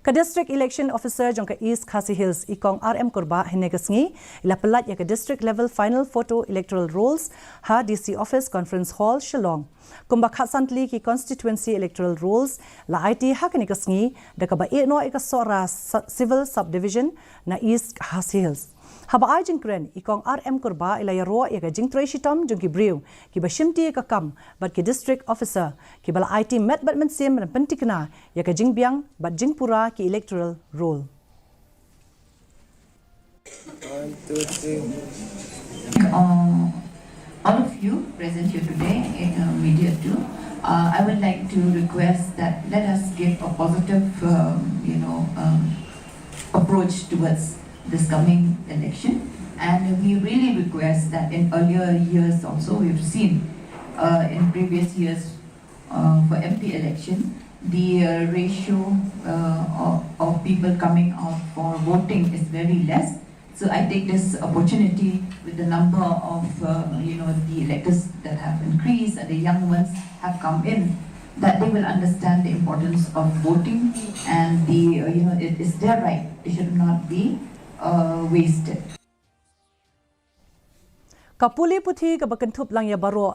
Ka district election officer jong ka East KHASI Hills ikong RM Kurba hinegasngi ila pelat ya ka district level final photo electoral rolls ha DC office conference hall Shillong. Kumba khasantli ki constituency electoral rolls la IT ha hinegasngi da ka ba no ikasora civil subdivision na East KHASI Hills. Haba ay jingkren ikong RM Kurba ila yaro ya ka jingtray shitam jong ki briw ki ba shimti ka kam bat ki district officer ki bala IT met bat mensim na pentikna ya ka jingbiang bat jingpura ki electoral roll. 1, 2, 3. All of you present here today in media too, I would like to request that let us give a positive approach towards this coming election, and we really request that in earlier years also we've seen in previous years for MP election the ratio of people coming out for voting is very less. So I take this opportunity with the number of the electors that have increased and the young ones have come in, that they will understand the importance of voting, and it is their right. It should not be wasted. Kapuli puthi ka bakentup lang ya baro